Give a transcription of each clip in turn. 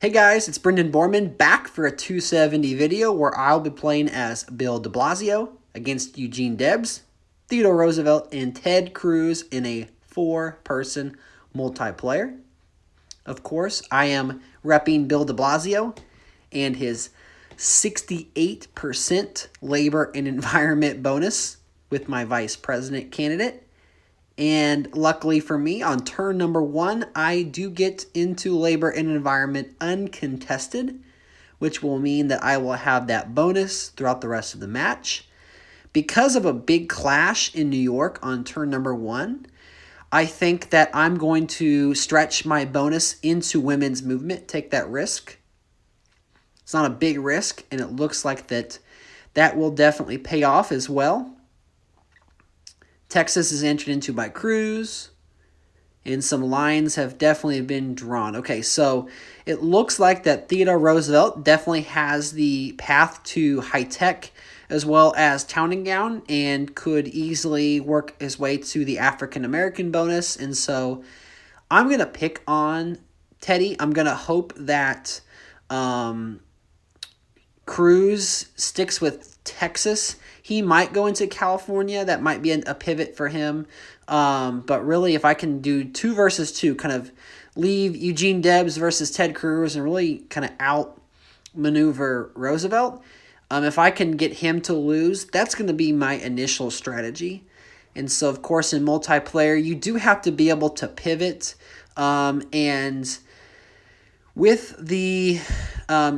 Hey guys, it's Brendan Borman back for a 270 video where I'll be playing as Bill de Blasio against Eugene Debs, Theodore Roosevelt, and Ted Cruz in a 4-person multiplayer. Of course, I am repping Bill de Blasio and his 68% labor and environment bonus with my vice president candidate. And luckily for me, on turn number 1, I do get into labor and environment uncontested, which will mean that I will have that bonus throughout the rest of the match. Because of a big clash in New York on turn number 1, I think that I'm going to stretch my bonus into women's movement, take that risk. It's not a big risk, and it looks like that will definitely pay off as well. Texas is entered into by Cruz, and some lines have definitely been drawn. Okay, so it looks like that Theodore Roosevelt definitely has the path to high-tech as well as town and gown and could easily work his way to the African-American bonus. And so I'm going to pick on Teddy. I'm going to hope that Cruz sticks with Texas. He might go into California. That might be a pivot for him. But really, if I can do 2 versus 2, kind of leave Eugene Debs versus Ted Cruz and really kind of outmaneuver Roosevelt, if I can get him to lose, that's going to be my initial strategy. And so, of course, in multiplayer, you do have to be able to pivot. And with the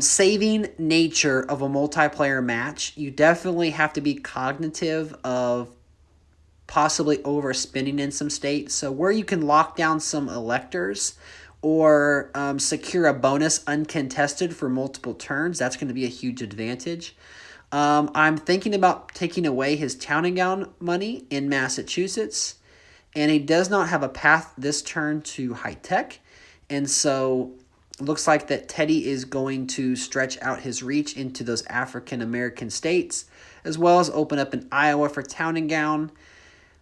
saving nature of a multiplayer match, you definitely have to be cognitive of possibly overspending in some states. So where you can lock down some electors or secure a bonus uncontested for multiple turns, that's going to be a huge advantage. I'm thinking about taking away his town and gown money in Massachusetts, and he does not have a path this turn to high-tech, and so it looks like that Teddy is going to stretch out his reach into those African-American states, as well as open up in Iowa for town and gown,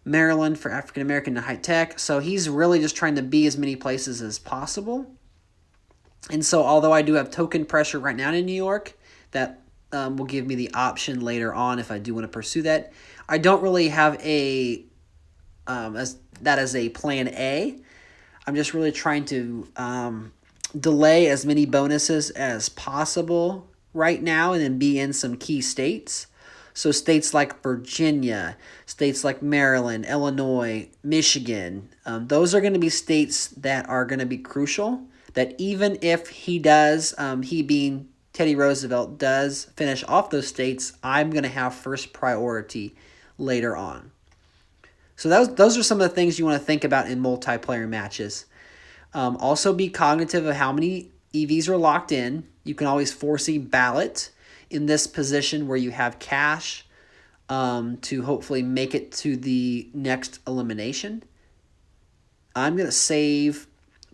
Maryland for African-American and high-tech. So he's really just trying to be as many places as possible. And so although I do have token pressure right now in New York, that will give me the option later on if I do want to pursue that. I don't really have as a plan A. I'm just really trying to delay as many bonuses as possible right now and then be in some key states. So states like Virginia, states like Maryland, Illinois, Michigan, those are going to be states that are going to be crucial, that even if he does, he being Teddy Roosevelt, does finish off those states, I'm going to have first priority later on. So those are some of the things you want to think about in multiplayer matches. Also be cognitive of how many EVs are locked in. You can always foresee ballot in this position where you have cash to hopefully make it to the next elimination. I'm going to save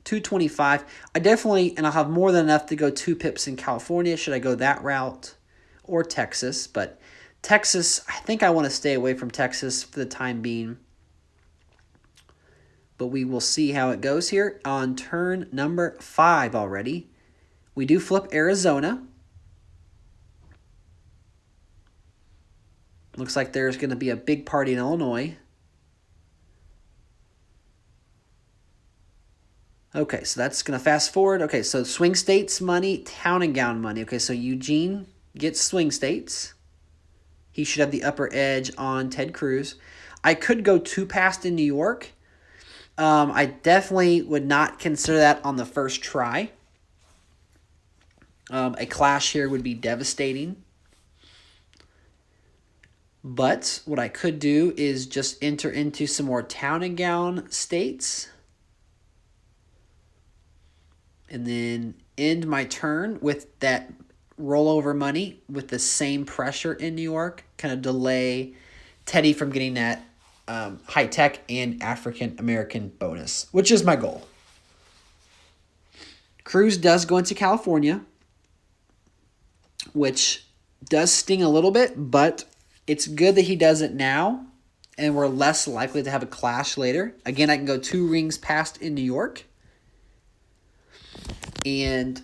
225. And I'll have more than enough to go 2 pips in California. Should I go that route or Texas? But Texas, I think I want to stay away from Texas for the time being. But we will see how it goes here on turn number 5 already. We do flip Arizona. Looks like there's going to be a big party in Illinois. Okay, so that's going to fast forward. Okay, so swing states money, town and gown money. Okay, so Eugene gets swing states. He should have the upper edge on Ted Cruz. I could go 2 past in New York. I definitely would not consider that on the first try. A clash here would be devastating. But what I could do is just enter into some more town and gown states. And then end my turn with that rollover money with the same pressure in New York. Kind of delay Teddy from getting that high-tech and African-American bonus, which is my goal. Cruz does go into California, which does sting a little bit, but it's good that he does it now, and we're less likely to have a clash later. Again, I can go 2 rings past in New York. And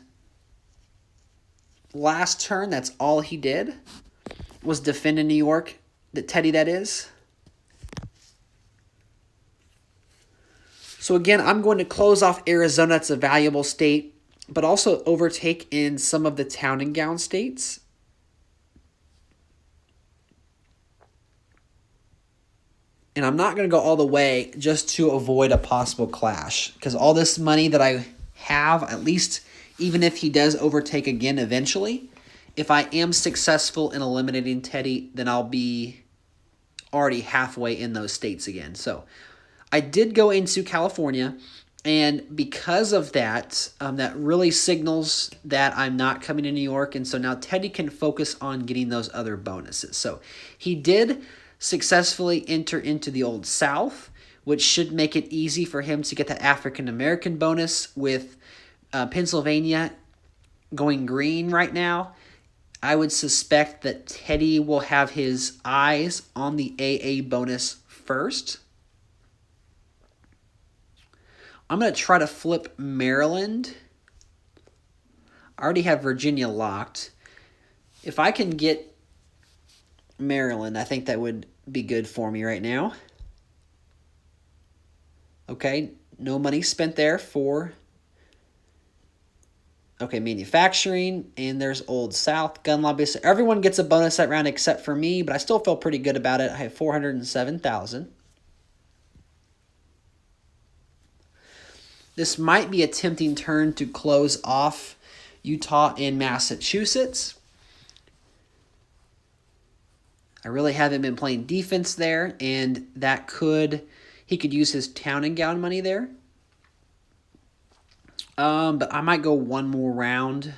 last turn, that's all he did, was defend in New York. Teddy, that is. So again, I'm going to close off Arizona. It's a valuable state, but also overtake in some of the town and gown states. And I'm not going to go all the way just to avoid a possible clash, because all this money that I have, at least even if he does overtake again eventually, if I am successful in eliminating Teddy, then I'll be already halfway in those states again. So I did go into California, and because of that, that really signals that I'm not coming to New York, and so now Teddy can focus on getting those other bonuses. So he did successfully enter into the Old South, which should make it easy for him to get that African-American bonus with Pennsylvania going green right now. I would suspect that Teddy will have his eyes on the AA bonus first. I'm going to try to flip Maryland. I already have Virginia locked. If I can get Maryland, I think that would be good for me right now. Okay, no money spent there for... Okay, manufacturing, and there's Old South, gun lobby. So everyone gets a bonus that round except for me, but I still feel pretty good about it. I have 407,000. This might be a tempting turn to close off Utah and Massachusetts. I really haven't been playing defense there, and he could use his town and gown money there. But I might go one more round.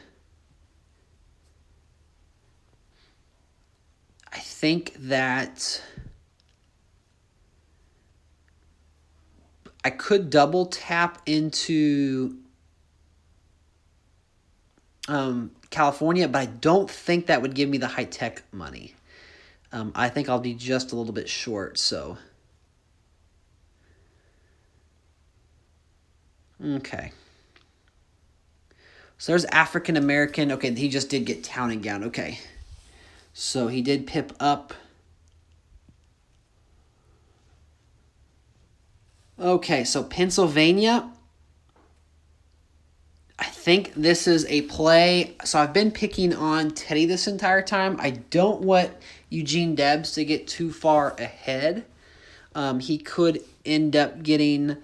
I think that I could double tap into California, but I don't think that would give me the high-tech money. I think I'll be just a little bit short, so. Okay. So there's African American. Okay, he just did get town and gown. Okay. So he did pip up. Okay, so Pennsylvania. I think this is a play. So I've been picking on Teddy this entire time. I don't want Eugene Debs to get too far ahead. He could end up getting...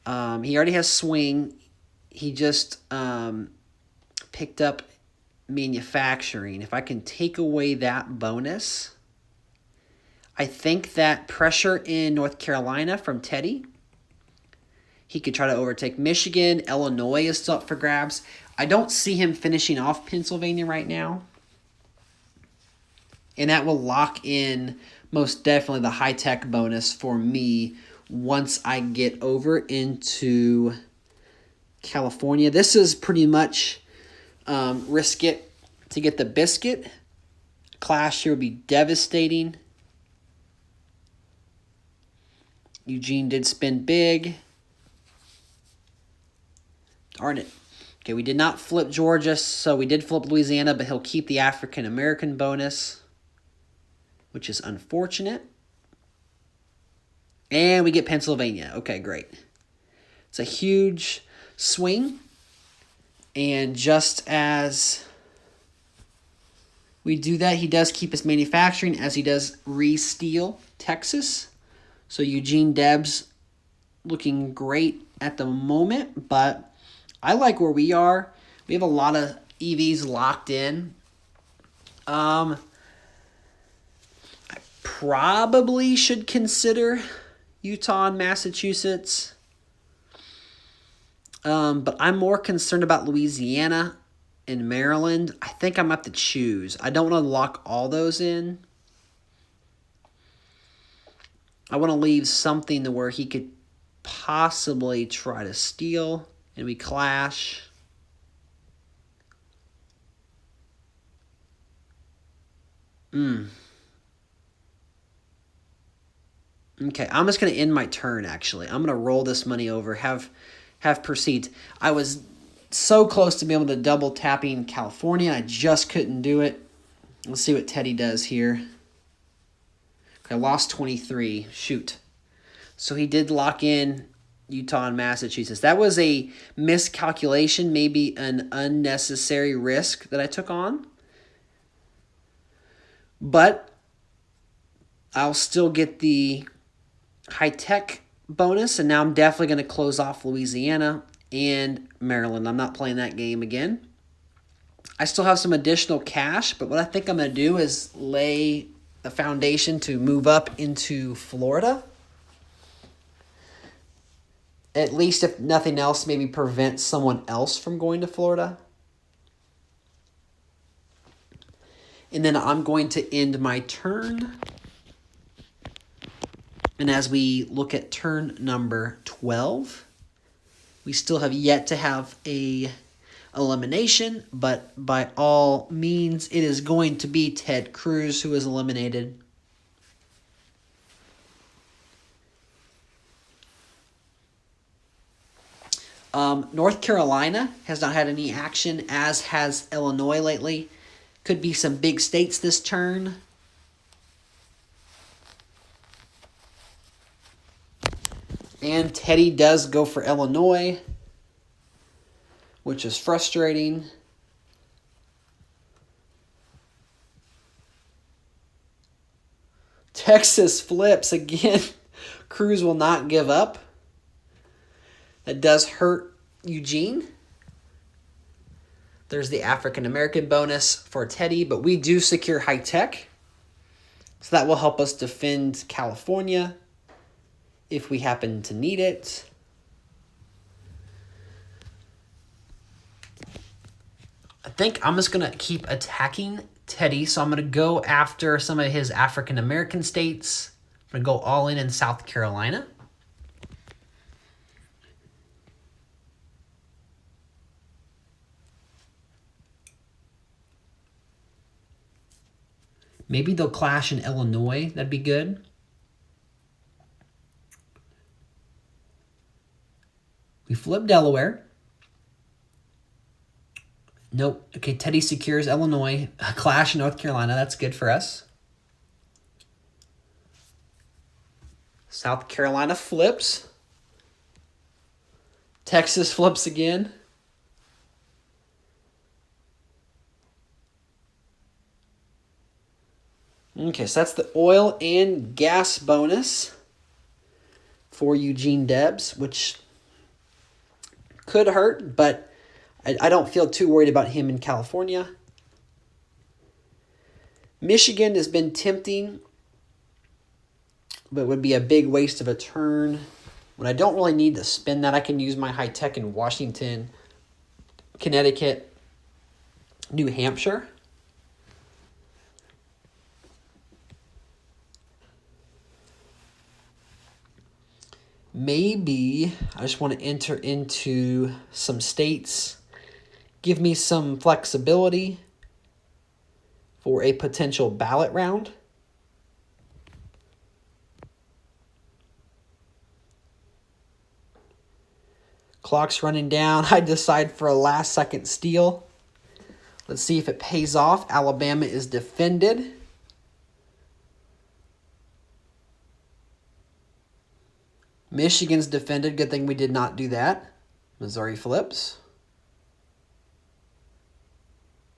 he already has swing. He just picked up manufacturing. If I can take away that bonus, I think that pressure in North Carolina from Teddy, he could try to overtake Michigan. Illinois is still up for grabs. I don't see him finishing off Pennsylvania right now. And that will lock in most definitely the high-tech bonus for me once I get over into California. This is pretty much risk it to get the biscuit. Clash here would be devastating. Eugene did spin big. Darn it. Okay, we did not flip Georgia, so we did flip Louisiana, but he'll keep the African-American bonus, which is unfortunate. And we get Pennsylvania. Okay, great. It's a huge swing. And just as we do that, he does keep his manufacturing as he does re-steal Texas. So Eugene Debs looking great at the moment, but I like where we are. We have a lot of EVs locked in. I probably should consider Utah and Massachusetts. But I'm more concerned about Louisiana and Maryland. I think I'm going to have to choose. I don't want to lock all those in. I want to leave something to where he could possibly try to steal and we clash. Okay, I'm just going to end my turn, actually. I'm going to roll this money over, have proceed. I was so close to being able to double tapping California. I just couldn't do it. Let's see what Teddy does here. Okay, I lost 23. Shoot. So he did lock in Utah and Massachusetts. That was a miscalculation, maybe an unnecessary risk that I took on. But I'll still get the high-tech bonus, and now I'm definitely going to close off Louisiana and Maryland. I'm not playing that game again. I still have some additional cash, but what I think I'm going to do is lay the foundation to move up into Florida. At least if nothing else, maybe prevent someone else from going to Florida. And then I'm going to end my turn. And as we look at turn number 12, we still have yet to have a elimination, but by all means, it is going to be Ted Cruz who is eliminated. North Carolina has not had any action, as has Illinois lately. Could be some big states this turn. And Teddy does go for Illinois, which is frustrating. Texas flips again. Cruz will not give up. That does hurt Eugene. There's the African-American bonus for Teddy, but we do secure high-tech. So that will help us defend California if we happen to need it. I think I'm just going to keep attacking Teddy. So I'm going to go after some of his African-American states. I'm going to go all in South Carolina. Maybe they'll clash in Illinois. That'd be good. We flip Delaware. Nope. Okay, Teddy secures Illinois. A clash in North Carolina. That's good for us. South Carolina flips. Texas flips again. Okay, so that's the oil and gas bonus for Eugene Debs, which could hurt, but I don't feel too worried about him in California. Michigan has been tempting, but would be a big waste of a turn. When I don't really need to spend that, I can use my high tech in Washington, Connecticut, New Hampshire. Maybe I just want to enter into some states, give me some flexibility for a potential ballot round. Clock's running down. I decide for a last-second steal. Let's see if it pays off. Alabama is defended. Michigan's defended. Good thing we did not do that. Missouri flips.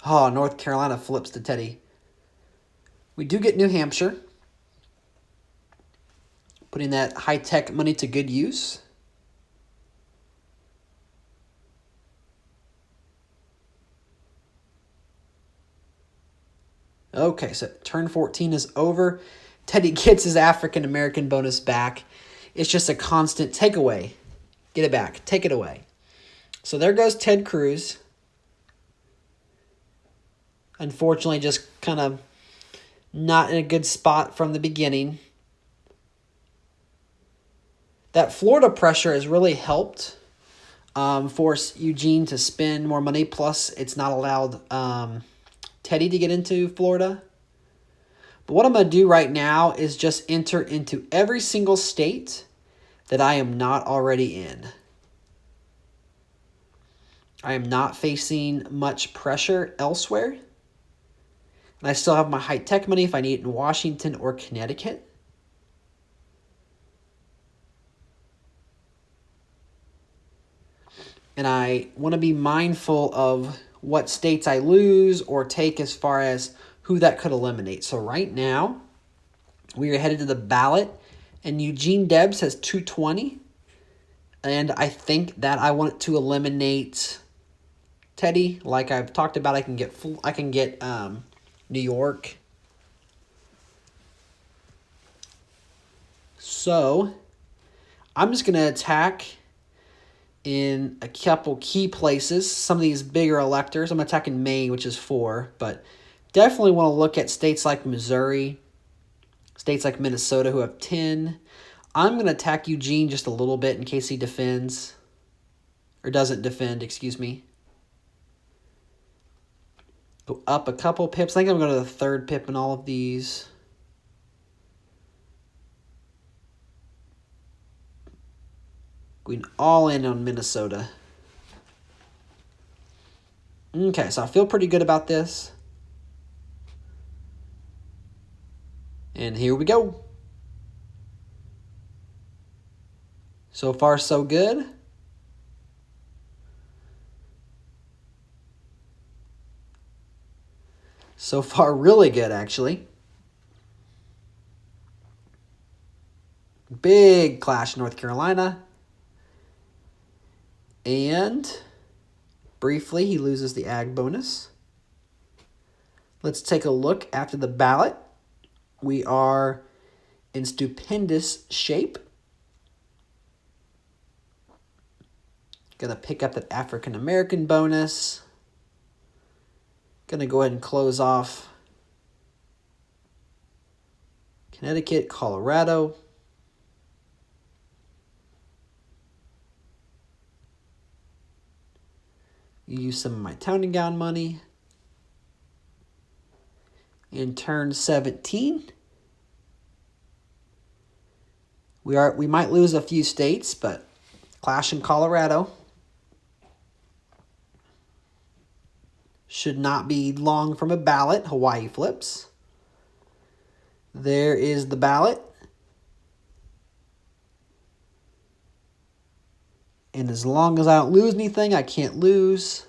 Oh, North Carolina flips to Teddy. We do get New Hampshire. Putting that high-tech money to good use. Okay, so turn 14 is over. Teddy gets his African-American bonus back. It's just a constant takeaway. Get it back. Take it away. So there goes Ted Cruz. Unfortunately, just kind of not in a good spot from the beginning. That Florida pressure has really helped force Eugene to spend more money. Plus, it's not allowed Teddy to get into Florida. But what I'm going to do right now is just enter into every single state that I am not already in. I am not facing much pressure elsewhere. And I still have my high-tech money if I need it in Washington or Connecticut. And I want to be mindful of what states I lose or take as far as who that could eliminate. So right now, we are headed to the ballot, and Eugene Debs has 220. And I think that I want to eliminate Teddy. Like I've talked about, I can get New York. So I'm just going to attack in a couple key places. Some of these bigger electors. I'm attacking Maine, which is 4. But definitely want to look at states like Missouri, states like Minnesota who have 10. I'm going to attack Eugene just a little bit in case he defends. Or doesn't defend, excuse me. Go up a couple pips. I think I'm going to the 3rd pip in all of these. Going all in on Minnesota. Okay, so I feel pretty good about this. And here we go. So far, so good. So far, really good, actually. Big clash in North Carolina. And briefly, he loses the ag bonus. Let's take a look after the ballot. We are in stupendous shape. Gonna pick up that African American bonus. Gonna go ahead and close off Connecticut, Colorado. Use some of my town and gown money. In turn 17, we might lose a few states, but clash in Colorado. Should not be long from a ballot. Hawaii flips. There is the ballot. And as long as I don't lose anything, I can't lose.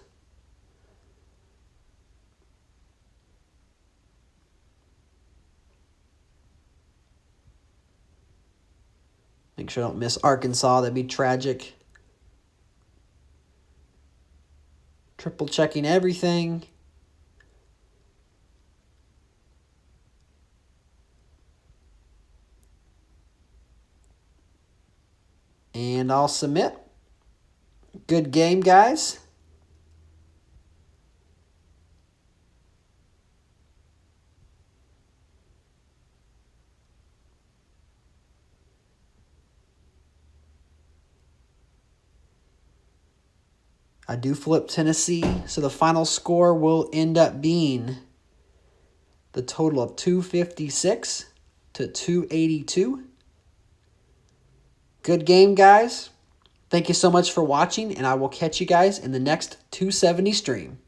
Make sure I don't miss Arkansas. That'd be tragic. Triple checking everything. And I'll submit. Good game, guys. I do flip Tennessee, so the final score will end up being the total of 256 to 282. Good game, guys. Thank you so much for watching, and I will catch you guys in the next 270 stream.